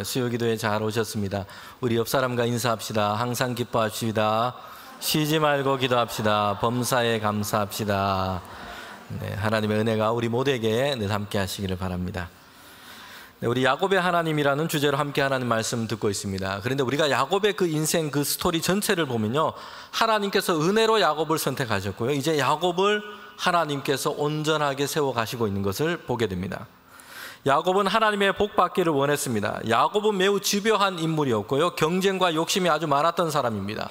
수요기도에 잘 오셨습니다. 우리 옆 사람과 인사합시다. 항상 기뻐합시다. 쉬지 말고 기도합시다. 범사에 감사합시다. 하나님의 은혜가 우리 모두에게 늘 함께 하시기를 바랍니다. 우리 야곱의 하나님이라는 주제로 함께 하나님 말씀 듣고 있습니다. 그런데 우리가 야곱의 그 인생 그 스토리 전체를 보면요, 하나님께서 은혜로 야곱을 선택하셨고요, 이제 야곱을 하나님께서 온전하게 세워 가시고 있는 것을 보게 됩니다. 야곱은 하나님의 복 받기를 원했습니다. 야곱은 매우 집요한 인물이었고요, 경쟁과 욕심이 아주 많았던 사람입니다.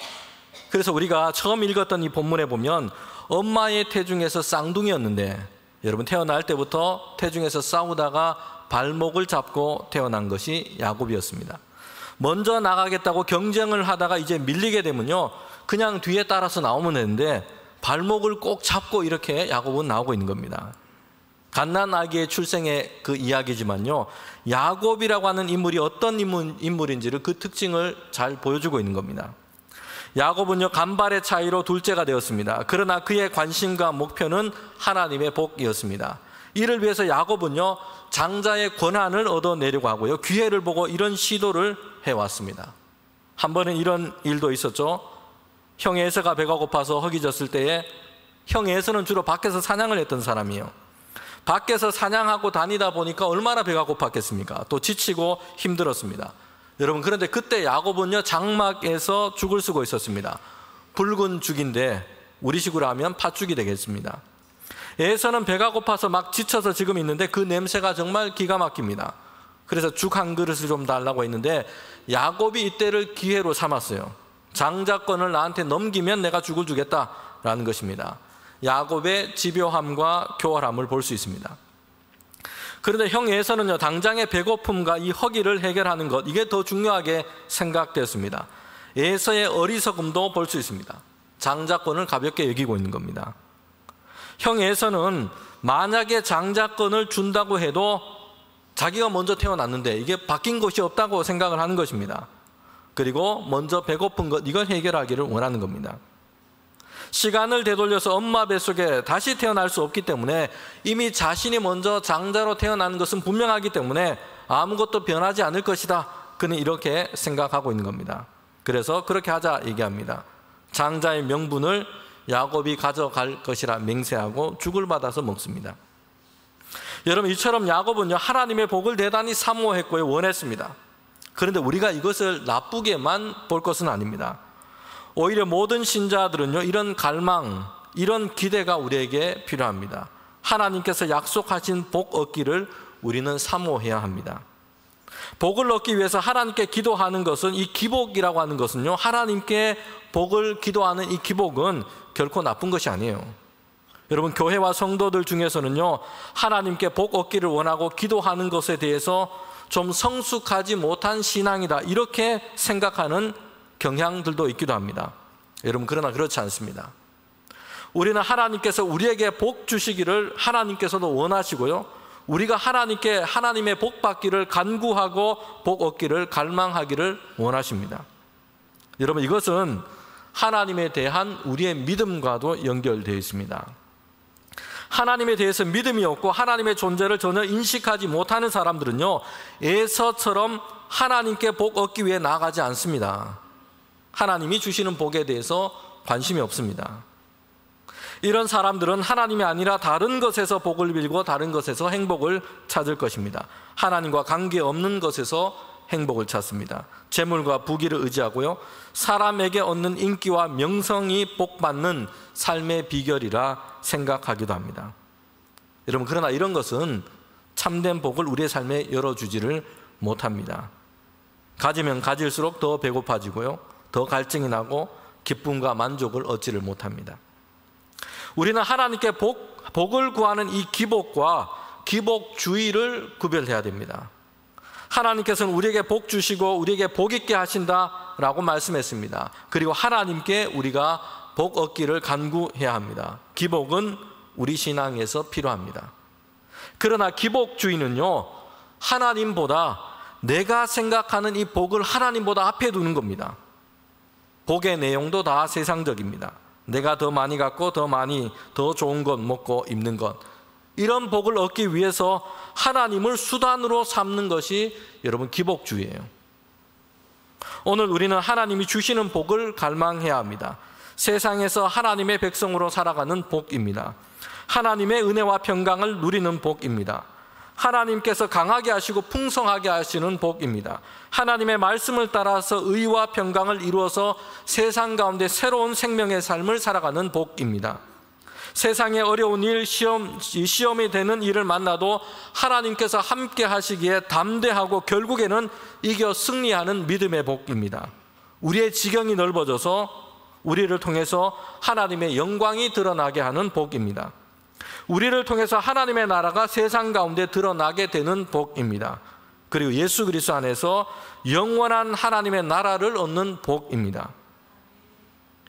그래서 우리가 처음 읽었던 이 본문에 보면 엄마의 태중에서 쌍둥이였는데, 여러분 태어날 때부터 태중에서 싸우다가 발목을 잡고 태어난 것이 야곱이었습니다. 먼저 나가겠다고 경쟁을 하다가 이제 밀리게 되면요, 그냥 뒤에 따라서 나오면 되는데 발목을 꼭 잡고 이렇게 야곱은 나오고 있는 겁니다. 갓난아기의 출생의 그 이야기지만요, 야곱이라고 하는 인물이 어떤 인물인지를 그 특징을 잘 보여주고 있는 겁니다. 야곱은요, 간발의 차이로 둘째가 되었습니다. 그러나 그의 관심과 목표는 하나님의 복이었습니다. 이를 위해서 야곱은요, 장자의 권한을 얻어내려고 하고요, 기회를 보고 이런 시도를 해왔습니다. 한 번은 이런 일도 있었죠. 형 에서가 배가 고파서 허기졌을 때에, 형 에서는 주로 밖에서 사냥을 했던 사람이에요. 밖에서 사냥하고 다니다 보니까 얼마나 배가 고팠겠습니까? 또 지치고 힘들었습니다. 여러분, 그런데 그때 야곱은요, 장막에서 죽을 쓰고 있었습니다. 붉은 죽인데 우리식으로 하면 팥죽이 되겠습니다. 에서는 배가 고파서 막 지쳐서 지금 있는데 그 냄새가 정말 기가 막힙니다. 그래서 죽 한 그릇을 좀 달라고 했는데 야곱이 이때를 기회로 삼았어요. 장자권을 나한테 넘기면 내가 죽을 주겠다라는 것입니다. 야곱의 집요함과 교활함을 볼 수 있습니다. 그런데 형 에서는요, 당장의 배고픔과 이 허기를 해결하는 것, 이게 더 중요하게 생각되었습니다. 에서의 어리석음도 볼 수 있습니다. 장자권을 가볍게 여기고 있는 겁니다. 형 에서는 만약에 장자권을 준다고 해도 자기가 먼저 태어났는데 이게 바뀐 것이 없다고 생각을 하는 것입니다. 그리고 먼저 배고픈 것, 이걸 해결하기를 원하는 겁니다. 시간을 되돌려서 엄마 뱃속에 다시 태어날 수 없기 때문에 이미 자신이 먼저 장자로 태어나는 것은 분명하기 때문에 아무것도 변하지 않을 것이다, 그는 이렇게 생각하고 있는 겁니다. 그래서 그렇게 하자 얘기합니다. 장자의 명분을 야곱이 가져갈 것이라 맹세하고 죽을 받아서 먹습니다. 여러분, 이처럼 야곱은요, 하나님의 복을 대단히 사모했고요, 원했습니다. 그런데 우리가 이것을 나쁘게만 볼 것은 아닙니다. 오히려 모든 신자들은요, 이런 갈망, 이런 기대가 우리에게 필요합니다. 하나님께서 약속하신 복 얻기를 우리는 사모해야 합니다. 복을 얻기 위해서 하나님께 기도하는 것은, 이 기복이라고 하는 것은요, 하나님께 복을 기도하는 이 기복은 결코 나쁜 것이 아니에요. 여러분, 교회와 성도들 중에서는요, 하나님께 복 얻기를 원하고 기도하는 것에 대해서 좀 성숙하지 못한 신앙이다, 이렇게 생각하는 경향들도 있기도 합니다. 여러분, 그러나 그렇지 않습니다. 우리는 하나님께서 우리에게 복 주시기를 하나님께서도 원하시고요, 우리가 하나님께 하나님의 복 받기를 간구하고 복 얻기를 갈망하기를 원하십니다. 여러분, 이것은 하나님에 대한 우리의 믿음과도 연결되어 있습니다. 하나님에 대해서 믿음이 없고 하나님의 존재를 전혀 인식하지 못하는 사람들은요, 에서처럼 하나님께 복 얻기 위해 나아가지 않습니다. 하나님이 주시는 복에 대해서 관심이 없습니다. 이런 사람들은 하나님이 아니라 다른 것에서 복을 빌고 다른 것에서 행복을 찾을 것입니다. 하나님과 관계없는 것에서 행복을 찾습니다. 재물과 부귀를 의지하고요, 사람에게 얻는 인기와 명성이 복받는 삶의 비결이라 생각하기도 합니다. 여러분, 그러나 이런 것은 참된 복을 우리의 삶에 열어주지를 못합니다. 가지면 가질수록 더 배고파지고요, 더 갈증이 나고 기쁨과 만족을 얻지를 못합니다. 우리는 하나님께 복을 구하는 이 기복과 기복주의를 구별해야 됩니다. 하나님께서는 우리에게 복 주시고 우리에게 복 있게 하신다라고 말씀했습니다. 그리고 하나님께 우리가 복 얻기를 간구해야 합니다. 기복은 우리 신앙에서 필요합니다. 그러나 기복주의는요, 하나님보다, 내가 생각하는 이 복을 하나님보다 앞에 두는 겁니다. 복의 내용도 다 세상적입니다. 내가 더 많이 갖고 더 좋은 것 먹고 입는 것, 이런 복을 얻기 위해서 하나님을 수단으로 삼는 것이 여러분 기복주의예요. 오늘 우리는 하나님이 주시는 복을 갈망해야 합니다. 세상에서 하나님의 백성으로 살아가는 복입니다. 하나님의 은혜와 평강을 누리는 복입니다. 하나님께서 강하게 하시고 풍성하게 하시는 복입니다. 하나님의 말씀을 따라서 의와 평강을 이루어서 세상 가운데 새로운 생명의 삶을 살아가는 복입니다. 세상의 어려운 일, 시험이 되는 일을 만나도 하나님께서 함께 하시기에 담대하고 결국에는 이겨 승리하는 믿음의 복입니다. 우리의 지경이 넓어져서 우리를 통해서 하나님의 영광이 드러나게 하는 복입니다. 우리를 통해서 하나님의 나라가 세상 가운데 드러나게 되는 복입니다. 그리고 예수 그리스도 안에서 영원한 하나님의 나라를 얻는 복입니다.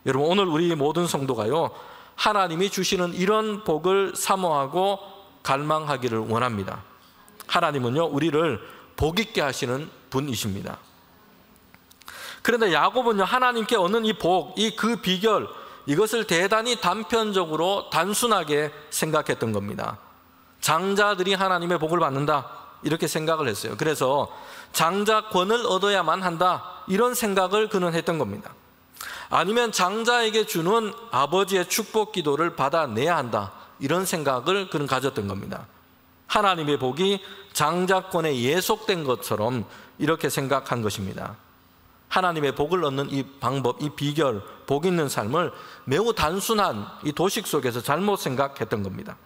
여러분, 오늘 우리 모든 성도가요, 하나님이 주시는 이런 복을 사모하고 갈망하기를 원합니다. 하나님은요, 우리를 복 있게 하시는 분이십니다. 그런데 야곱은요, 하나님께 얻는 이 복, 그 비결, 이것을 대단히 단편적으로 단순하게 생각했던 겁니다. 장자들이 하나님의 복을 받는다, 이렇게 생각을 했어요. 그래서 장자권을 얻어야만 한다, 이런 생각을 그는 했던 겁니다. 아니면 장자에게 주는 아버지의 축복 기도를 받아내야 한다, 이런 생각을 그는 가졌던 겁니다. 하나님의 복이 장자권에 예속된 것처럼 이렇게 생각한 것입니다. 하나님의 복을 얻는 이 방법, 이 비결, 복 있는 삶을 매우 단순한 이 도식 속에서 잘못 생각했던 겁니다.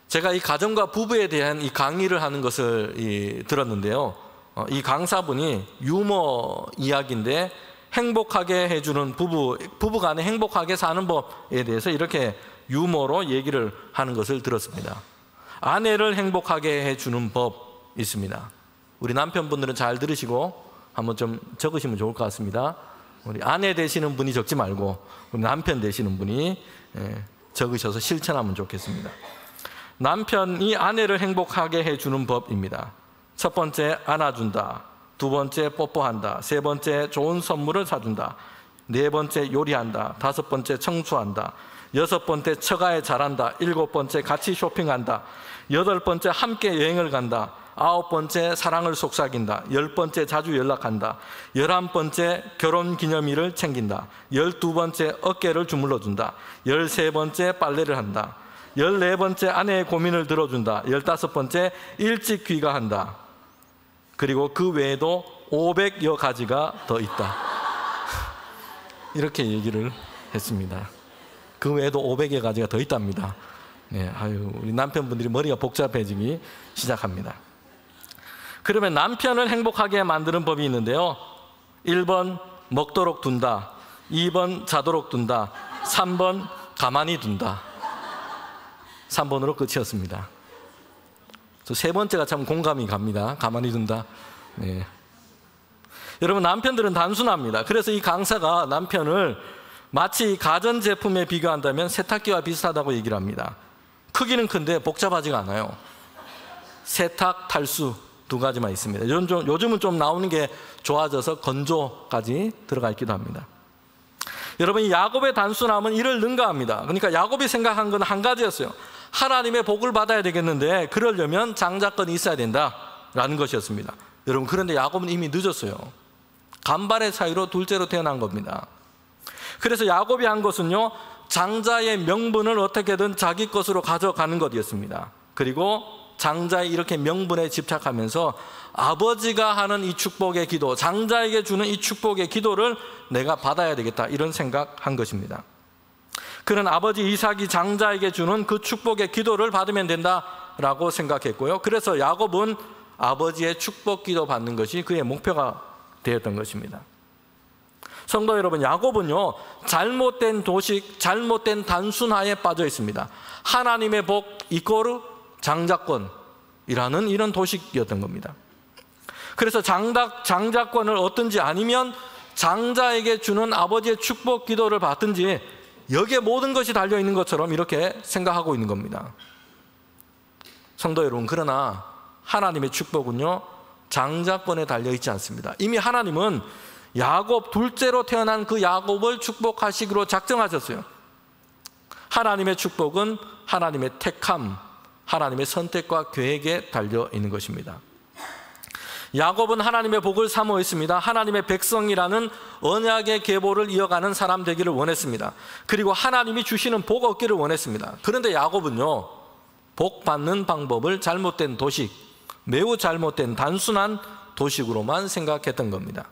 제가 이 가정과 부부에 대한 이 강의를 하는 것을 들었는데요, 이 강사분이 유머 이야기인데 행복하게 해주는 부부간에 행복하게 사는 법에 대해서 이렇게 유머로 얘기를 하는 것을 들었습니다. 아내를 행복하게 해주는 법 있습니다. 우리 남편분들은 잘 들으시고 한번 좀 적으시면 좋을 것 같습니다. 우리 아내 되시는 분이 적지 말고 우리 남편 되시는 분이 적으셔서 실천하면 좋겠습니다. 남편이 아내를 행복하게 해주는 법입니다. 첫 번째, 안아준다. 두 번째, 뽀뽀한다. 세 번째, 좋은 선물을 사준다. 네 번째, 요리한다. 다섯 번째, 청소한다. 여섯 번째, 처가에 잘한다. 일곱 번째, 같이 쇼핑한다. 여덟 번째, 함께 여행을 간다. 아홉 번째, 사랑을 속삭인다. 열 번째, 자주 연락한다. 11번째, 결혼기념일을 챙긴다. 12번째, 어깨를 주물러준다. 13번째, 빨래를 한다. 14번째, 아내의 고민을 들어준다. 15번째, 일찍 귀가한다. 그리고 그 외에도 500여 가지가 더 있다. 이렇게 얘기를 했습니다. 그 외에도 500여 가지가 더 있답니다. 네, 우리 남편분들이 머리가 복잡해지기 시작합니다. 그러면 남편을 행복하게 만드는 법이 있는데요, 1번 먹도록 둔다, 2번 자도록 둔다, 3번 가만히 둔다. 3번으로 끝이었습니다. 세 번째가 참 공감이 갑니다. 가만히 둔다. 네. 여러분, 남편들은 단순합니다. 그래서 이 강사가 남편을 마치 가전제품에 비교한다면 세탁기와 비슷하다고 얘기를 합니다. 크기는 큰데 복잡하지가 않아요. 세탁, 탈수 두 가지만 있습니다. 요즘은 좀 나오는 게 좋아져서 건조까지 들어가 있기도 합니다. 여러분, 이 야곱의 단순함은 이를 능가합니다. 그러니까 야곱이 생각한 건 한 가지였어요. 하나님의 복을 받아야 되겠는데 그러려면 장자권이 있어야 된다라는 것이었습니다. 여러분, 그런데 야곱은 이미 늦었어요. 간발의 차이로 둘째로 태어난 겁니다. 그래서 야곱이 한 것은요, 장자의 명분을 어떻게든 자기 것으로 가져가는 것이었습니다. 그리고 장자의 이렇게 명분에 집착하면서 아버지가 하는 이 축복의 기도, 장자에게 주는 이 축복의 기도를 내가 받아야 되겠다, 이런 생각한 것입니다. 그는 아버지 이삭이 장자에게 주는 그 축복의 기도를 받으면 된다라고 생각했고요. 그래서 야곱은 아버지의 축복 기도 받는 것이 그의 목표가 되었던 것입니다. 성도 여러분, 야곱은요, 잘못된 도식, 잘못된 단순화에 빠져 있습니다. 하나님의 복 이꼬르 장자권이라는 이런 도식이었던 겁니다. 그래서 장자권을 얻든지 아니면 장자에게 주는 아버지의 축복 기도를 받든지 여기에 모든 것이 달려있는 것처럼 이렇게 생각하고 있는 겁니다. 성도 여러분, 그러나 하나님의 축복은요, 장자권에 달려있지 않습니다. 이미 하나님은 야곱, 둘째로 태어난 그 야곱을 축복하시기로 작정하셨어요. 하나님의 축복은 하나님의 택함, 하나님의 선택과 계획에 달려 있는 것입니다. 야곱은 하나님의 복을 사모했습니다. 하나님의 백성이라는 언약의 계보를 이어가는 사람 되기를 원했습니다. 그리고 하나님이 주시는 복 얻기를 원했습니다. 그런데 야곱은요, 복 받는 방법을 잘못된 도식, 매우 잘못된 단순한 도식으로만 생각했던 겁니다.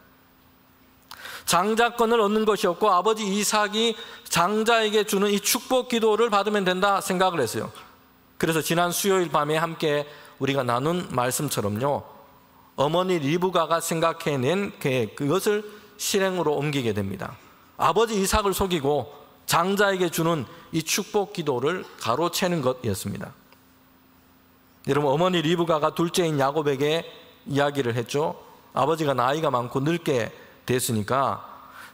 장자권을 얻는 것이었고 아버지 이삭이 장자에게 주는 이 축복 기도를 받으면 된다 생각을 했어요. 그래서 지난 수요일 밤에 함께 우리가 나눈 말씀처럼요, 어머니 리브가가 생각해낸 계획, 그것을 실행으로 옮기게 됩니다. 아버지 이삭을 속이고 장자에게 주는 이 축복 기도를 가로채는 것이었습니다. 여러분, 어머니 리브가가 둘째인 야곱에게 이야기를 했죠. 아버지가 나이가 많고 늙게 됐으니까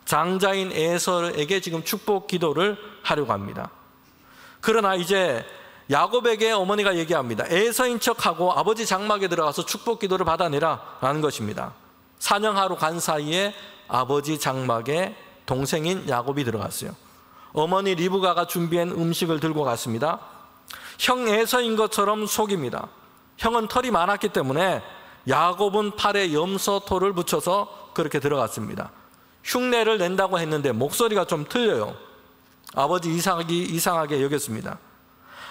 장자인 에서에게 지금 축복 기도를 하려고 합니다. 그러나 이제 야곱에게 어머니가 얘기합니다. 에서인 척하고 아버지 장막에 들어가서 축복 기도를 받아내라 라는 것입니다. 사냥하러 간 사이에 아버지 장막에 동생인 야곱이 들어갔어요. 어머니 리브가가 준비한 음식을 들고 갔습니다. 형 에서인 것처럼 속입니다. 형은 털이 많았기 때문에 야곱은 팔에 염소털을 붙여서 그렇게 들어갔습니다. 흉내를 낸다고 했는데 목소리가 좀 틀려요. 아버지 이삭이 이상하게 여겼습니다.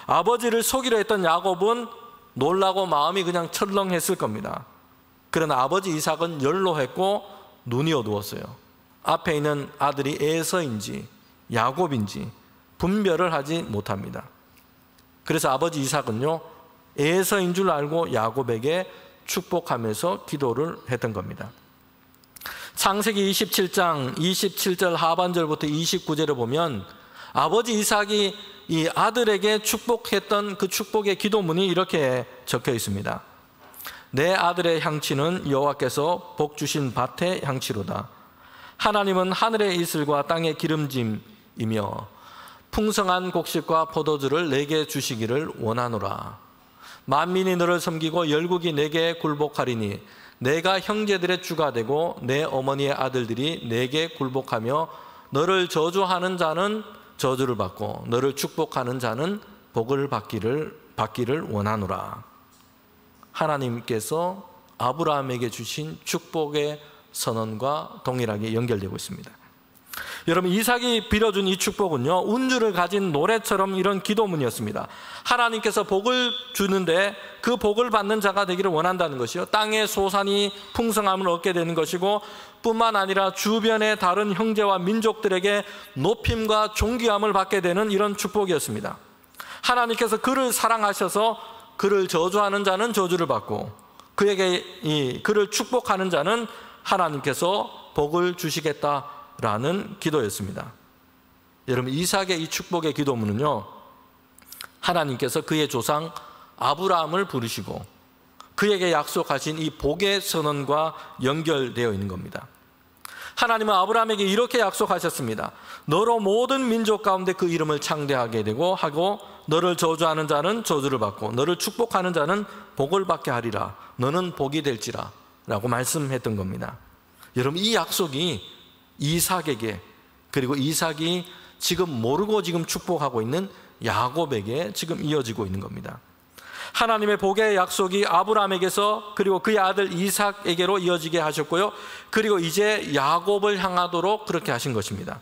아버지를 속이려 했던 야곱은 놀라고 마음이 그냥 철렁했을 겁니다. 그러나 아버지 이삭은 연로했고 눈이 어두웠어요. 앞에 있는 아들이 에서인지 야곱인지 분별을 하지 못합니다. 그래서 아버지 이삭은요, 에서인 줄 알고 야곱에게 축복하면서 기도를 했던 겁니다. 창세기 27장 27절 하반절부터 29절을 보면 아버지 이삭이 이 아들에게 축복했던 그 축복의 기도문이 이렇게 적혀 있습니다. 내 아들의 향치는 여호와께서 복 주신 밭의 향치로다. 하나님은 하늘의 이슬과 땅의 기름짐이며 풍성한 곡식과 포도주를 내게 주시기를 원하노라. 만민이 너를 섬기고 열국이 내게 굴복하리니 내가 형제들의 주가 되고 내 어머니의 아들들이 내게 굴복하며 너를 저주하는 자는 저주를 받고 너를 축복하는 자는 복을 받기를 원하노라. 하나님께서 아브라함에게 주신 축복의 선언과 동일하게 연결되고 있습니다. 여러분, 이삭이 빌어준 이 축복은요, 운주를 가진 노래처럼 이런 기도문이었습니다. 하나님께서 복을 주는데 그 복을 받는 자가 되기를 원한다는 것이요, 땅의 소산이 풍성함을 얻게 되는 것이고 뿐만 아니라 주변의 다른 형제와 민족들에게 높임과 존귀함을 받게 되는 이런 축복이었습니다. 하나님께서 그를 사랑하셔서 그를 저주하는 자는 저주를 받고 그에게 그를 축복하는 자는 하나님께서 복을 주시겠다라는 기도였습니다. 여러분, 이삭의 이 축복의 기도문은요, 하나님께서 그의 조상 아브라함을 부르시고 그에게 약속하신 이 복의 선언과 연결되어 있는 겁니다. 하나님은 아브라함에게 이렇게 약속하셨습니다. 너로 모든 민족 가운데 그 이름을 창대하게 되고 하고 너를 저주하는 자는 저주를 받고 너를 축복하는 자는 복을 받게 하리라. 너는 복이 될지라 라고 말씀했던 겁니다. 여러분, 이 약속이 이삭에게, 그리고 이삭이 지금 모르고 지금 축복하고 있는 야곱에게 지금 이어지고 있는 겁니다. 하나님의 복의 약속이 아브라함에게서 그리고 그의 아들 이삭에게로 이어지게 하셨고요, 그리고 이제 야곱을 향하도록 그렇게 하신 것입니다.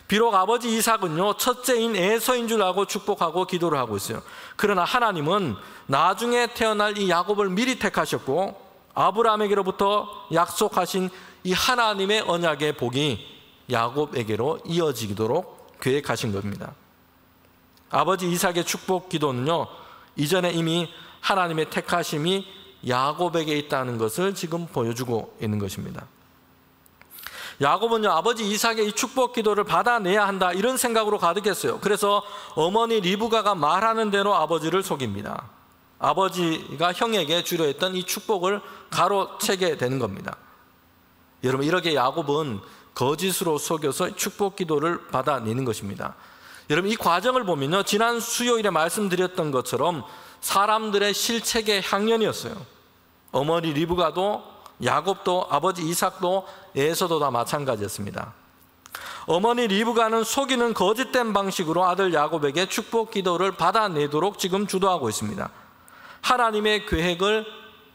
비록 아버지 이삭은요, 첫째인 에서인 줄 알고 축복하고 기도를 하고 있어요. 그러나 하나님은 나중에 태어날 이 야곱을 미리 택하셨고 아브라함에게로부터 약속하신 이 하나님의 언약의 복이 야곱에게로 이어지도록 계획하신 겁니다. 아버지 이삭의 축복 기도는요, 이전에 이미 하나님의 택하심이 야곱에게 있다는 것을 지금 보여주고 있는 것입니다. 야곱은요, 아버지 이삭의 이 축복 기도를 받아내야 한다 이런 생각으로 가득했어요. 그래서 어머니 리브가가 말하는 대로 아버지를 속입니다. 아버지가 형에게 주려 했던 이 축복을 가로채게 되는 겁니다. 여러분, 이렇게 야곱은 거짓으로 속여서 축복 기도를 받아내는 것입니다. 여러분, 이 과정을 보면요, 지난 수요일에 말씀드렸던 것처럼 사람들의 실책의 향연이었어요. 어머니 리브가도 야곱도 아버지 이삭도 에서도 다 마찬가지였습니다. 어머니 리브가는 속이는 거짓된 방식으로 아들 야곱에게 축복 기도를 받아내도록 지금 주도하고 있습니다. 하나님의 계획을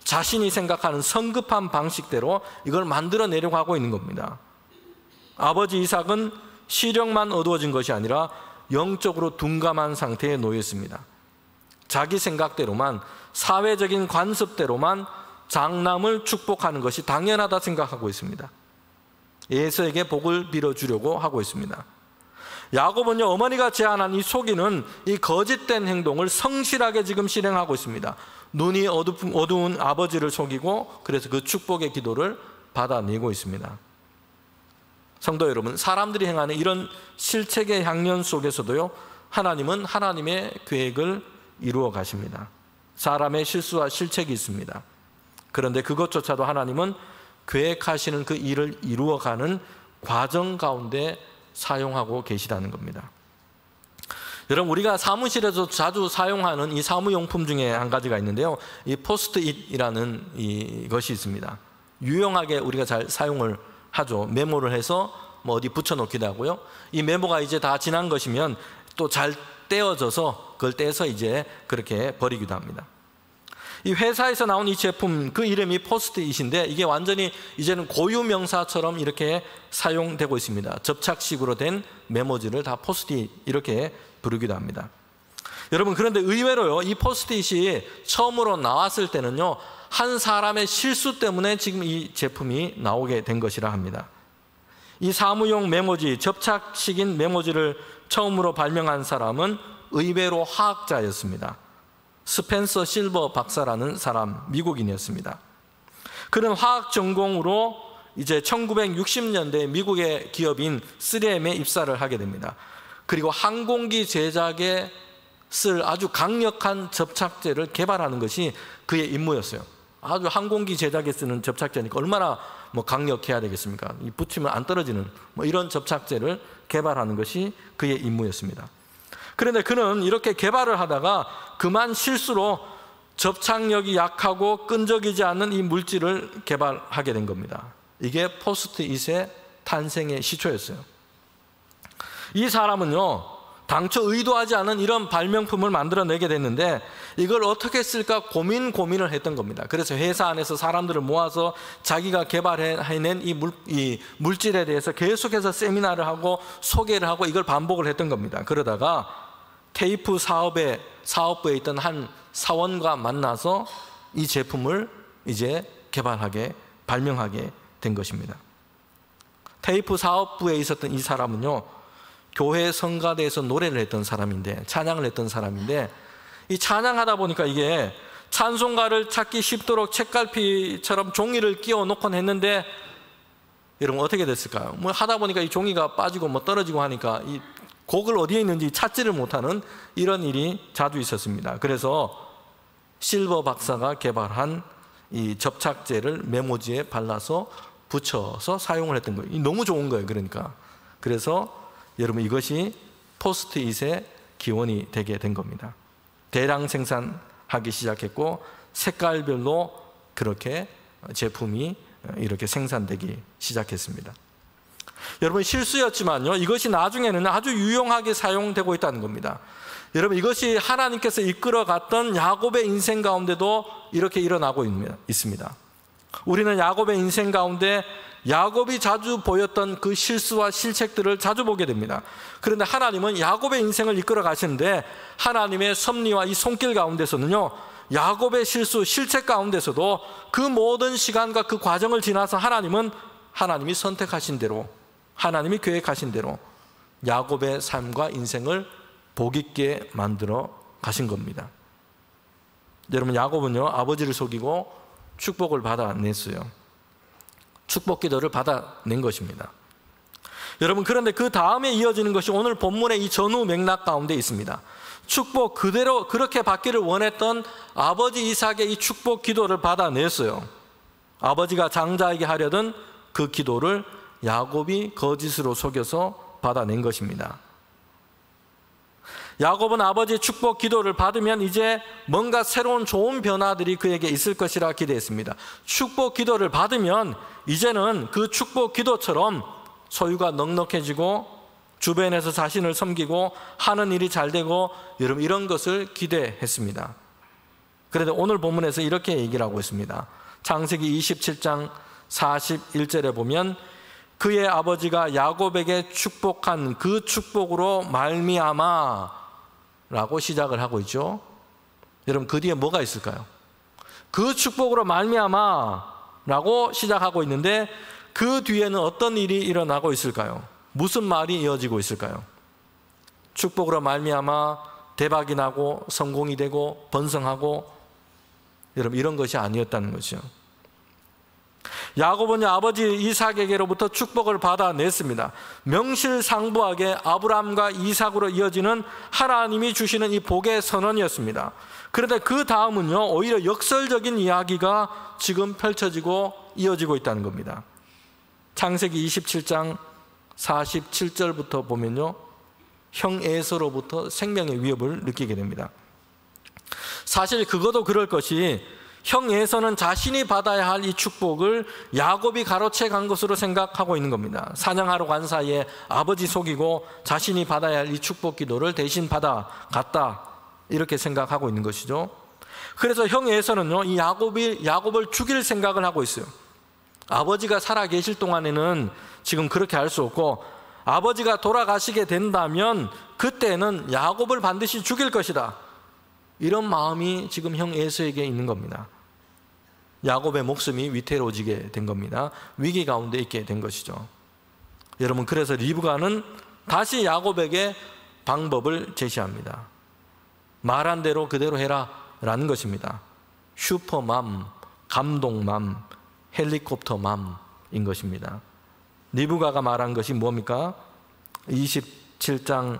자신이 생각하는 성급한 방식대로 이걸 만들어내려고 하고 있는 겁니다. 아버지 이삭은 시력만 어두워진 것이 아니라 영적으로 둔감한 상태에 놓여 있습니다. 자기 생각대로만, 사회적인 관습대로만 장남을 축복하는 것이 당연하다 생각하고 있습니다. 에서에게 복을 빌어주려고 하고 있습니다. 야곱은요, 어머니가 제안한 이 속이는 이 거짓된 행동을 성실하게 지금 실행하고 있습니다. 눈이 어두운 아버지를 속이고, 그래서 그 축복의 기도를 받아내고 있습니다. 성도 여러분, 사람들이 행하는 이런 실책의 향연 속에서도요, 하나님은 하나님의 계획을 이루어 가십니다. 사람의 실수와 실책이 있습니다. 그런데 그것조차도 하나님은 계획하시는 그 일을 이루어가는 과정 가운데 사용하고 계시다는 겁니다. 여러분, 우리가 사무실에서 자주 사용하는 이 사무용품 중에 한 가지가 있는데요, 이 포스트잇이라는 이것이 있습니다. 유용하게 우리가 잘 사용을 하죠. 메모를 해서 뭐 어디 붙여놓기도 하고요. 이 메모가 이제 다 지난 것이면 또 잘 떼어져서 그걸 떼서 이제 그렇게 버리기도 합니다. 이 회사에서 나온 이 제품, 그 이름이 포스트잇인데 이게 완전히 이제는 고유명사처럼 이렇게 사용되고 있습니다. 접착식으로 된 메모지를 다 포스트잇 이렇게 부르기도 합니다. 여러분, 그런데 의외로요, 이 포스트잇이 처음으로 나왔을 때는요, 한 사람의 실수 때문에 지금 이 제품이 나오게 된 것이라 합니다. 이 사무용 메모지, 접착식인 메모지를 처음으로 발명한 사람은 의외로 화학자였습니다. 스펜서 실버 박사라는 사람, 미국인이었습니다. 그는 화학 전공으로 이제 1960년대 미국의 기업인 3M에 입사를 하게 됩니다. 그리고 항공기 제작에 쓸 아주 강력한 접착제를 개발하는 것이 그의 임무였어요. 아주 항공기 제작에 쓰는 접착제니까 얼마나 강력해야 되겠습니까? 이 붙이면 안 떨어지는 이런 접착제를 개발하는 것이 그의 임무였습니다. 그런데 그는 이렇게 개발을 하다가 그만 실수로 접착력이 약하고 끈적이지 않는 이 물질을 개발하게 된 겁니다. 이게 포스트잇의 탄생의 시초였어요. 이 사람은요, 당초 의도하지 않은 이런 발명품을 만들어내게 됐는데 이걸 어떻게 쓸까 고민을 했던 겁니다. 그래서 회사 안에서 사람들을 모아서 자기가 개발해낸 이 물질에 대해서 계속해서 세미나를 하고 소개를 하고 이걸 반복을 했던 겁니다. 그러다가 테이프 사업부에 있던 한 사원과 만나서 이 제품을 이제 발명하게 된 것입니다. 테이프 사업부에 있었던 이 사람은요, 교회 성가대에서 노래를 했던 사람인데, 찬양을 했던 사람인데, 이 찬양하다 보니까 이게 찬송가를 찾기 쉽도록 책갈피처럼 종이를 끼워 놓곤 했는데, 여러분 어떻게 됐을까요? 하다 보니까 이 종이가 빠지고 떨어지고 하니까 이 곡을 어디에 있는지 찾지를 못하는 이런 일이 자주 있었습니다. 그래서 실버 박사가 개발한 이 접착제를 메모지에 발라서 붙여서 사용을 했던 거예요. 너무 좋은 거예요. 그래서 여러분, 이것이 포스트잇의 기원이 되게 된 겁니다. 대량 생산하기 시작했고 색깔별로 그렇게 제품이 이렇게 생산되기 시작했습니다. 여러분, 실수였지만요, 이것이 나중에는 아주 유용하게 사용되고 있다는 겁니다. 여러분, 이것이 하나님께서 이끌어갔던 야곱의 인생 가운데도 이렇게 일어나고 있습니다. 우리는 야곱의 인생 가운데 야곱이 자주 보였던 그 실수와 실책들을 자주 보게 됩니다. 그런데 하나님은 야곱의 인생을 이끌어 가시는데 하나님의 섭리와 이 손길 가운데서는요, 야곱의 실수, 실책 가운데서도 그 모든 시간과 그 과정을 지나서 하나님이 선택하신 대로, 하나님이 계획하신 대로 야곱의 삶과 인생을 복 있게 만들어 가신 겁니다. 여러분, 야곱은요, 아버지를 속이고 축복을 받아냈어요. 축복 기도를 받아낸 것입니다. 여러분, 그런데 그 다음에 이어지는 것이 오늘 본문의 이 전후 맥락 가운데 있습니다. 축복 그대로 그렇게 받기를 원했던 아버지 이삭의 이 축복 기도를 받아냈어요. 아버지가 장자에게 하려던 그 기도를 야곱이 거짓으로 속여서 받아낸 것입니다. 야곱은 아버지의 축복 기도를 받으면 이제 뭔가 새로운 좋은 변화들이 그에게 있을 것이라 기대했습니다. 축복 기도를 받으면 이제는 그 축복 기도처럼 소유가 넉넉해지고 주변에서 자신을 섬기고 하는 일이 잘 되고 여러분 이런 것을 기대했습니다. 그런데 오늘 본문에서 이렇게 얘기를 하고 있습니다. 창세기 27장 41절에 보면 그의 아버지가 야곱에게 축복한 그 축복으로 말미암아 라고 시작을 하고 있죠. 여러분 그 뒤에 뭐가 있을까요? 그 축복으로 말미암아 라고 시작하고 있는데 그 뒤에는 어떤 일이 일어나고 있을까요? 무슨 말이 이어지고 있을까요? 축복으로 말미암아 대박이 나고 성공이 되고 번성하고 여러분 이런 것이 아니었다는 거죠. 야곱은 아버지 이삭에게로부터 축복을 받아냈습니다. 명실상부하게 아브라함과 이삭으로 이어지는 하나님이 주시는 이 복의 선언이었습니다. 그런데 그 다음은요, 오히려 역설적인 이야기가 지금 펼쳐지고 이어지고 있다는 겁니다. 창세기 27장 47절부터 보면요, 형 에서로부터 생명의 위협을 느끼게 됩니다. 사실 그것도 그럴 것이 형 에서는 자신이 받아야 할 이 축복을 야곱이 가로채 간 것으로 생각하고 있는 겁니다. 사냥하러 간 사이에 아버지 속이고 자신이 받아야 할 이 축복 기도를 대신 받아갔다, 이렇게 생각하고 있는 것이죠. 그래서 형 에서는요, 이 야곱을 죽일 생각을 하고 있어요. 아버지가 살아 계실 동안에는 지금 그렇게 할 수 없고 아버지가 돌아가시게 된다면 그때는 야곱을 반드시 죽일 것이다, 이런 마음이 지금 형 에서에게 있는 겁니다. 야곱의 목숨이 위태로워지게 된 겁니다. 위기 가운데 있게 된 것이죠. 여러분, 그래서 리브가는 다시 야곱에게 방법을 제시합니다. 말한 대로 그대로 해라 라는 것입니다. 슈퍼맘, 감동맘, 헬리콥터맘인 것입니다. 리브가가 말한 것이 뭡니까? 27장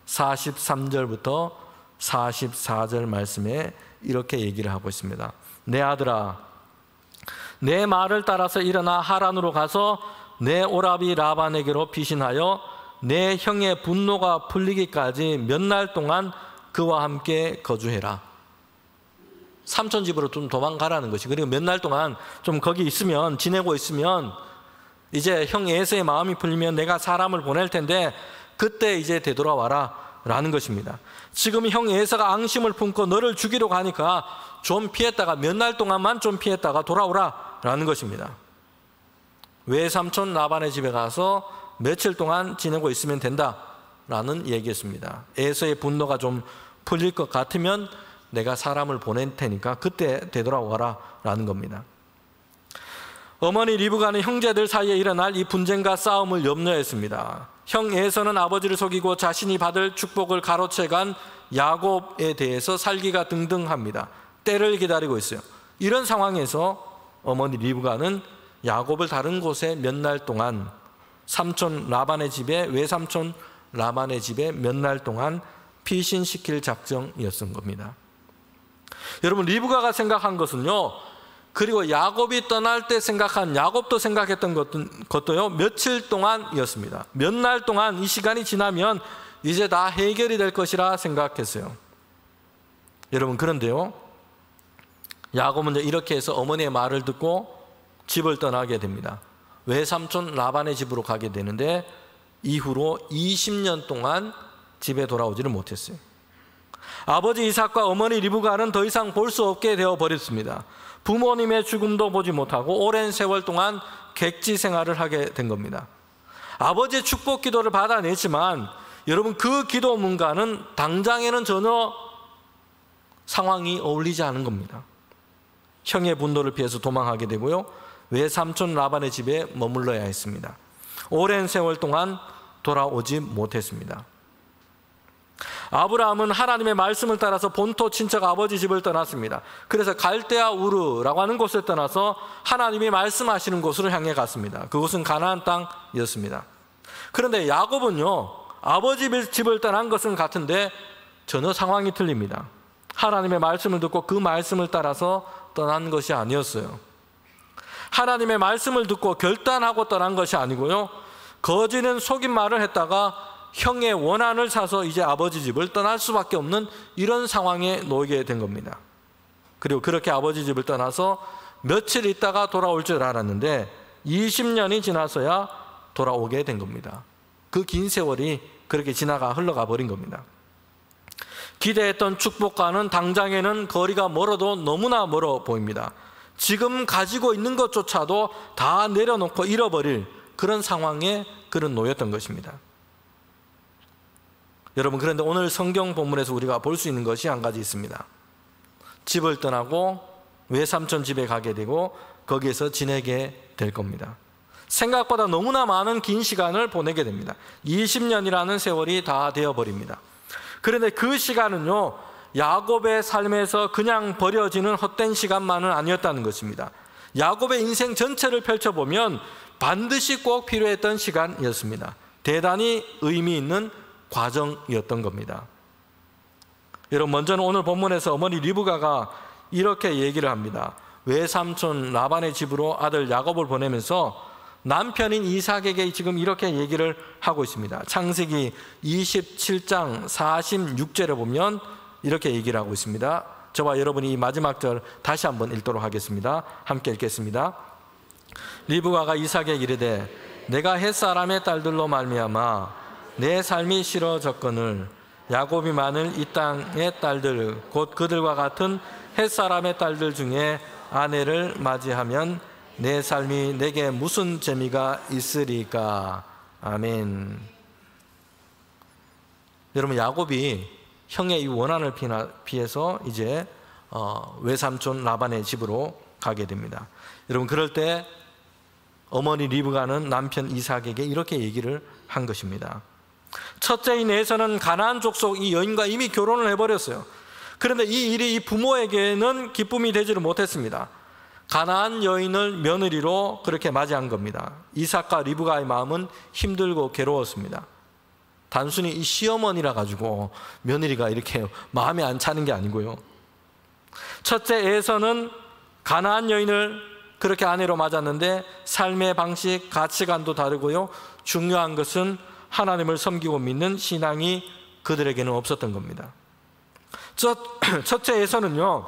43절부터 44절 말씀에 이렇게 얘기를 하고 있습니다. 내 아들아, 내 말을 따라서 일어나 하란으로 가서 내 오라비 라반에게로 피신하여 내 형의 분노가 풀리기까지 몇 날 동안 그와 함께 거주해라. 삼촌 집으로 좀 도망가라는 것이. 그리고 몇 날 동안 좀 거기 있으면, 지내고 있으면 이제 형 에서의 마음이 풀리면 내가 사람을 보낼 텐데 그때 이제 되돌아와라 라는 것입니다. 지금 형 에서가 앙심을 품고 너를 죽이러 가니까 좀 피했다가, 몇 날 동안만 좀 피했다가 돌아오라 라는 것입니다. 외삼촌 라반의 집에 가서 며칠 동안 지내고 있으면 된다 라는 얘기였습니다. 에서의 분노가 좀 풀릴 것 같으면 내가 사람을 보낼 테니까 그때 되돌아오라 라는 겁니다. 어머니 리브가는 형제들 사이에 일어날 이 분쟁과 싸움을 염려했습니다. 형 에서는 아버지를 속이고 자신이 받을 축복을 가로채간 야곱에 대해서 살기가 등등합니다. 때를 기다리고 있어요. 이런 상황에서 어머니 리브가는 야곱을 다른 곳에 몇 날 동안, 삼촌 라반의 집에, 외삼촌 라반의 집에 몇 날 동안 피신시킬 작정이었던 겁니다. 여러분, 리브가가 생각한 것은요, 그리고 야곱이 떠날 때 생각한, 야곱도 생각했던 것도요, 며칠 동안이었습니다. 몇 날 동안, 이 시간이 지나면 이제 다 해결이 될 것이라 생각했어요. 여러분, 그런데요, 야곱은 이렇게 해서 어머니의 말을 듣고 집을 떠나게 됩니다. 외삼촌 라반의 집으로 가게 되는데 이후로 20년 동안 집에 돌아오지를 못했어요. 아버지 이삭과 어머니 리브가는 더 이상 볼 수 없게 되어버렸습니다. 부모님의 죽음도 보지 못하고 오랜 세월 동안 객지 생활을 하게 된 겁니다. 아버지의 축복 기도를 받아냈지만 여러분, 그 기도문과는 당장에는 전혀 상황이 어울리지 않은 겁니다. 형의 분노를 피해서 도망하게 되고요, 외삼촌 라반의 집에 머물러야 했습니다. 오랜 세월 동안 돌아오지 못했습니다. 아브라함은 하나님의 말씀을 따라서 본토 친척 아버지 집을 떠났습니다. 그래서 갈대아 우르라고 하는 곳을 떠나서 하나님이 말씀하시는 곳으로 향해 갔습니다. 그곳은 가나안 땅이었습니다. 그런데 야곱은요, 아버지 집을 떠난 것은 같은데 전혀 상황이 틀립니다. 하나님의 말씀을 듣고 그 말씀을 따라서 떠난 것이 아니었어요. 하나님의 말씀을 듣고 결단하고 떠난 것이 아니고요, 거지는 속인 말을 했다가 형의 원한을 사서 이제 아버지 집을 떠날 수밖에 없는 이런 상황에 놓이게 된 겁니다. 그리고 그렇게 아버지 집을 떠나서 며칠 있다가 돌아올 줄 알았는데 20년이 지나서야 돌아오게 된 겁니다. 그 긴 세월이 그렇게 흘러가 버린 겁니다. 기대했던 축복과는 당장에는 거리가 멀어도 너무나 멀어 보입니다. 지금 가지고 있는 것조차도 다 내려놓고 잃어버릴 그런 상황에 그런 놓였던 것입니다. 여러분, 그런데 오늘 성경 본문에서 우리가 볼 수 있는 것이 한 가지 있습니다. 집을 떠나고 외삼촌 집에 가게 되고 거기에서 지내게 될 겁니다. 생각보다 너무나 많은 긴 시간을 보내게 됩니다. 20년이라는 세월이 다 되어버립니다. 그런데 그 시간은요, 야곱의 삶에서 그냥 버려지는 헛된 시간만은 아니었다는 것입니다. 야곱의 인생 전체를 펼쳐보면 반드시 꼭 필요했던 시간이었습니다. 대단히 의미 있는 과정이었던 겁니다. 여러분, 먼저는 오늘 본문에서 어머니 리브가가 이렇게 얘기를 합니다. 외삼촌 라반의 집으로 아들 야곱을 보내면서 남편인 이삭에게 지금 이렇게 얘기를 하고 있습니다. 창세기 27장 46절에 보면 이렇게 얘기를 하고 있습니다. 저와 여러분이 이 마지막 절 다시 한번 읽도록 하겠습니다. 함께 읽겠습니다. 리브가가 이삭에게 이르되 내가 햇사람의 딸들로 말미암아 내 삶이 싫어졌거늘 야곱이 많은 이 땅의 딸들 곧 그들과 같은 햇사람의 딸들 중에 아내를 맞이하면 내 삶이 내게 무슨 재미가 있으리까. 아멘. 여러분, 야곱이 형의 이 원한을 피해서 이제 외삼촌 라반의 집으로 가게 됩니다. 여러분, 그럴 때 어머니 리브가는 남편 이삭에게 이렇게 얘기를 한 것입니다. 첫째인 에서는 가나안 족속 이 여인과 이미 결혼을 해버렸어요. 그런데 이 일이 이 부모에게는 기쁨이 되지를 못했습니다. 가나안 여인을 며느리로 그렇게 맞이한 겁니다. 이삭과 리브가의 마음은 힘들고 괴로웠습니다. 단순히 이 시어머니라 가지고 며느리가 이렇게 마음에 안 차는 게 아니고요. 첫째 에서는 가나안 여인을 그렇게 아내로 맞았는데 삶의 방식, 가치관도 다르고요. 중요한 것은 하나님을 섬기고 믿는 신앙이 그들에게는 없었던 겁니다. 첫째에서는요,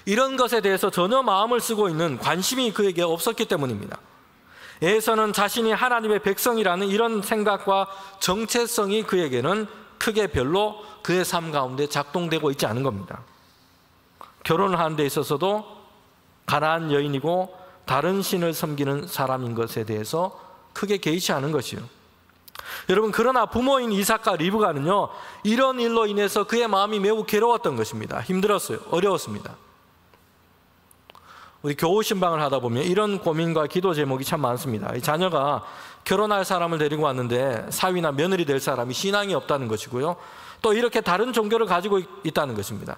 이런 것에 대해서 전혀 마음을 쓰고 있는 관심이 그에게 없었기 때문입니다. 에서는 자신이 하나님의 백성이라는 이런 생각과 정체성이 그에게는 크게 별로 그의 삶 가운데 작동되고 있지 않은 겁니다. 결혼을 하는 데 있어서도 가나안 여인이고 다른 신을 섬기는 사람인 것에 대해서 크게 개의치 않은 것이요. 여러분, 그러나 부모인 이삭과 리브가는요, 이런 일로 인해서 그의 마음이 매우 괴로웠던 것입니다. 힘들었어요. 어려웠습니다. 우리 교우 신방을 하다 보면 이런 고민과 기도 제목이 참 많습니다. 이 자녀가 결혼할 사람을 데리고 왔는데 사위나 며느리 될 사람이 신앙이 없다는 것이고요. 또 이렇게 다른 종교를 가지고 있다는 것입니다.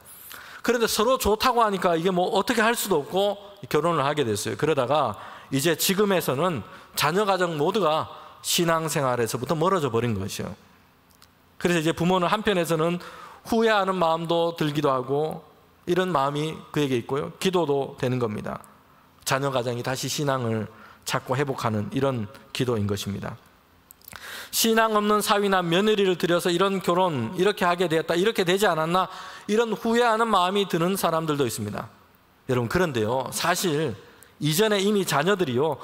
그런데 서로 좋다고 하니까 이게 뭐 어떻게 할 수도 없고 결혼을 하게 됐어요. 그러다가 이제 지금에서는 자녀 가정 모두가 신앙생활에서부터 멀어져 버린 것이요. 그래서 이제 부모는 한편에서는 후회하는 마음도 들기도 하고 이런 마음이 그에게 있고요. 기도도 되는 겁니다. 자녀 가정이 다시 신앙을 찾고 회복하는 이런 기도인 것입니다. 신앙 없는 사위나 며느리를 들여서 이런 결혼 이렇게 하게 되었다, 이렇게 되지 않았나, 이런 후회하는 마음이 드는 사람들도 있습니다. 여러분, 그런데요, 사실 이전에 이미 자녀들이요,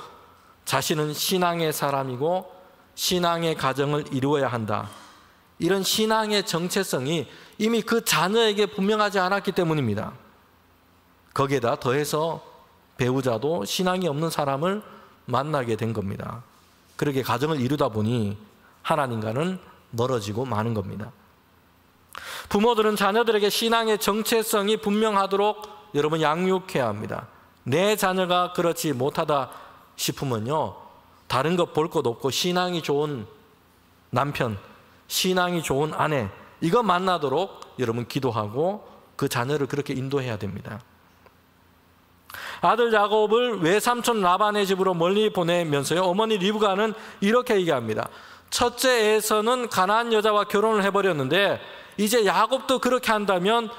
자신은 신앙의 사람이고 신앙의 가정을 이루어야 한다, 이런 신앙의 정체성이 이미 그 자녀에게 분명하지 않았기 때문입니다. 거기에다 더해서 배우자도 신앙이 없는 사람을 만나게 된 겁니다. 그렇게 가정을 이루다 보니 하나님과는 멀어지고 마는 겁니다. 부모들은 자녀들에게 신앙의 정체성이 분명하도록 여러분 양육해야 합니다. 내 자녀가 그렇지 못하다 싶으면요, 다른 것 볼 것 없고 신앙이 좋은 남편, 신앙이 좋은 아내, 이거 만나도록 여러분 기도하고 그 자녀를 그렇게 인도해야 됩니다. 아들 야곱을 외삼촌 라반의 집으로 멀리 보내면서요, 어머니 리브가는 이렇게 얘기합니다. 첫째에서는 가나안 여자와 결혼을 해버렸는데 이제 야곱도 그렇게 한다면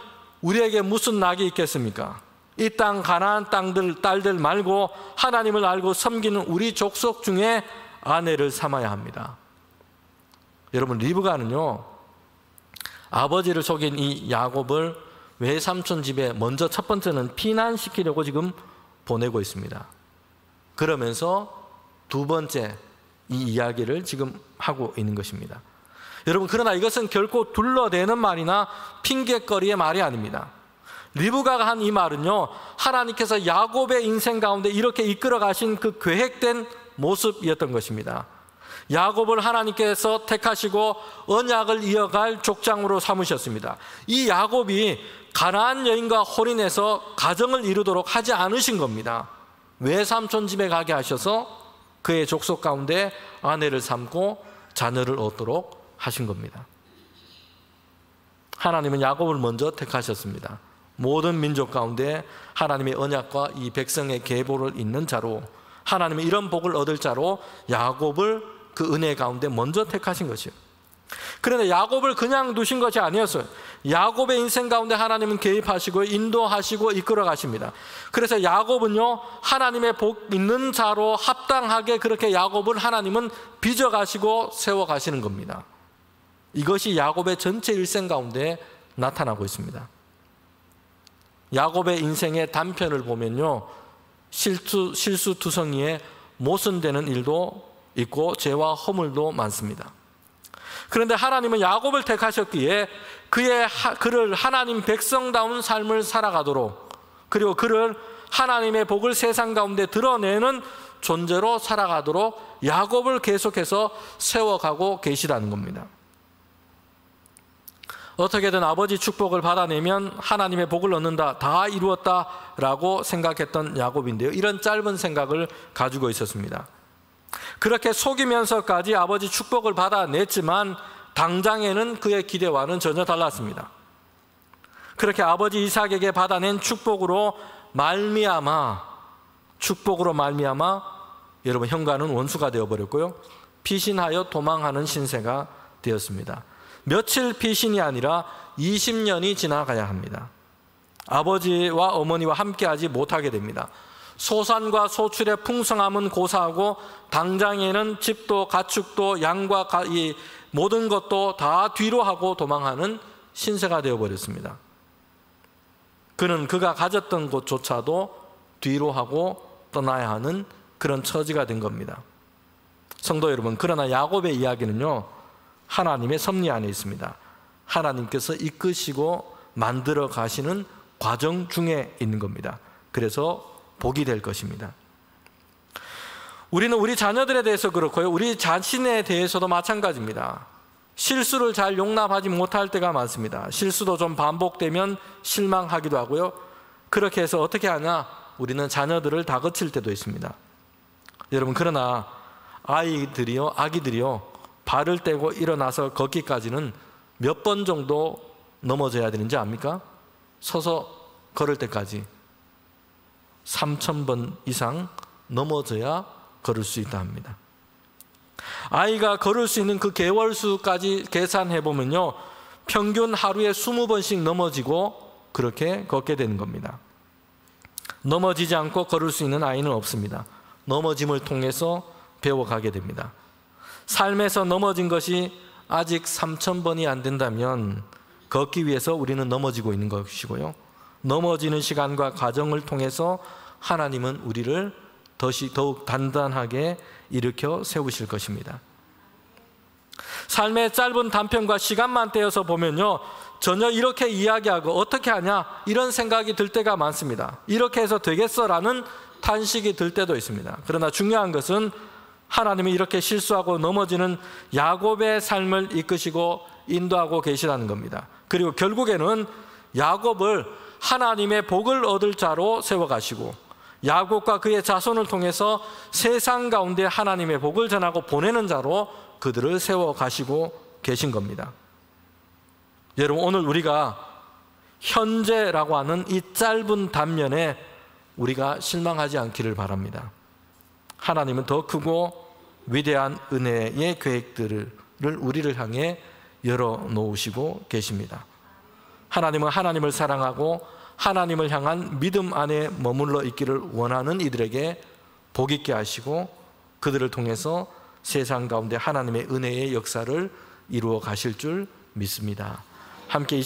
우리에게 무슨 낙이 있겠습니까? 이 땅 가나안 딸들 말고 하나님을 알고 섬기는 우리 족속 중에 아내를 삼아야 합니다. 여러분, 리브가는요, 아버지를 속인 이 야곱을 외삼촌 집에 먼저 첫 번째는 피난시키려고 지금 보내고 있습니다. 그러면서 두 번째, 이 이야기를 지금 하고 있는 것입니다. 여러분, 그러나 이것은 결코 둘러대는 말이나 핑계거리의 말이 아닙니다. 리브가가 한 이 말은요, 하나님께서 야곱의 인생 가운데 이렇게 이끌어 가신 그 계획된 모습이었던 것입니다. 야곱을 하나님께서 택하시고 언약을 이어갈 족장으로 삼으셨습니다. 이 야곱이 가나안 여인과 혼인해서 가정을 이루도록 하지 않으신 겁니다. 외삼촌 집에 가게 하셔서 그의 족속 가운데 아내를 삼고 자녀를 얻도록 하신 겁니다. 하나님은 야곱을 먼저 택하셨습니다. 모든 민족 가운데 하나님의 언약과 이 백성의 계보를 잇는 자로, 하나님의 이런 복을 얻을 자로 야곱을 그 은혜 가운데 먼저 택하신 것이요. 그런데 야곱을 그냥 두신 것이 아니었어요. 야곱의 인생 가운데 하나님은 개입하시고 인도하시고 이끌어 가십니다. 그래서 야곱은요, 하나님의 복 있는 자로 합당하게 그렇게 야곱을 하나님은 빚어가시고 세워가시는 겁니다. 이것이 야곱의 전체 일생 가운데 나타나고 있습니다. 야곱의 인생의 단편을 보면요, 실수투성이에 모순되는 일도 있고 죄와 허물도 많습니다. 그런데 하나님은 야곱을 택하셨기에 그를 하나님 백성다운 삶을 살아가도록, 그리고 그를 하나님의 복을 세상 가운데 드러내는 존재로 살아가도록 야곱을 계속해서 세워가고 계시다는 겁니다. 어떻게든 아버지 축복을 받아내면 하나님의 복을 얻는다, 다 이루었다라고 생각했던 야곱인데요, 이런 짧은 생각을 가지고 있었습니다. 그렇게 속이면서까지 아버지 축복을 받아냈지만 당장에는 그의 기대와는 전혀 달랐습니다. 그렇게 아버지 이삭에게 받아낸 축복으로 말미암아 여러분, 형과는 원수가 되어버렸고요, 피신하여 도망하는 신세가 되었습니다. 며칠 피신이 아니라 20년이 지나가야 합니다. 아버지와 어머니와 함께하지 못하게 됩니다. 소산과 소출의 풍성함은 고사하고 당장에는 집도 가축도 양과 이 모든 것도 다 뒤로 하고 도망하는 신세가 되어버렸습니다. 그는 그가 가졌던 곳조차도 뒤로 하고 떠나야 하는 그런 처지가 된 겁니다. 성도 여러분, 그러나 야곱의 이야기는요, 하나님의 섭리 안에 있습니다. 하나님께서 이끄시고 만들어 가시는 과정 중에 있는 겁니다. 그래서 복이 될 것입니다. 우리는 우리 자녀들에 대해서 그렇고요, 우리 자신에 대해서도 마찬가지입니다. 실수를 잘 용납하지 못할 때가 많습니다. 실수도 좀 반복되면 실망하기도 하고요, 그렇게 해서 어떻게 하냐, 우리는 자녀들을 다그칠 때도 있습니다. 여러분, 그러나 아기들이요 발을 떼고 일어나서 걷기까지는 몇 번 정도 넘어져야 되는지 압니까? 서서 걸을 때까지 3,000번 이상 넘어져야 걸을 수 있다 합니다. 아이가 걸을 수 있는 그 개월수까지 계산해 보면요, 평균 하루에 20번씩 넘어지고 그렇게 걷게 되는 겁니다. 넘어지지 않고 걸을 수 있는 아이는 없습니다. 넘어짐을 통해서 배워가게 됩니다. 삶에서 넘어진 것이 아직 3,000번이 안 된다면 걷기 위해서 우리는 넘어지고 있는 것이고요, 넘어지는 시간과 과정을 통해서 하나님은 우리를 더욱 단단하게 일으켜 세우실 것입니다. 삶의 짧은 단편과 시간만 떼어서 보면요, 전혀 이렇게 이야기하고 어떻게 하냐 이런 생각이 들 때가 많습니다. 이렇게 해서 되겠어라는 탄식이 들 때도 있습니다. 그러나 중요한 것은 하나님이 이렇게 실수하고 넘어지는 야곱의 삶을 이끄시고 인도하고 계시다는 겁니다. 그리고 결국에는 야곱을 하나님의 복을 얻을 자로 세워가시고 야곱과 그의 자손을 통해서 세상 가운데 하나님의 복을 전하고 보내는 자로 그들을 세워가시고 계신 겁니다. 여러분, 오늘 우리가 현재라고 하는 이 짧은 단면에 우리가 실망하지 않기를 바랍니다. 하나님은 더 크고 위대한 은혜의 계획들을 우리를 향해 열어놓으시고 계십니다. 하나님은 하나님을 사랑하고 하나님을 향한 믿음 안에 머물러 있기를 원하는 이들에게 복 있게 하시고 그들을 통해서 세상 가운데 하나님의 은혜의 역사를 이루어 가실 줄 믿습니다. 함께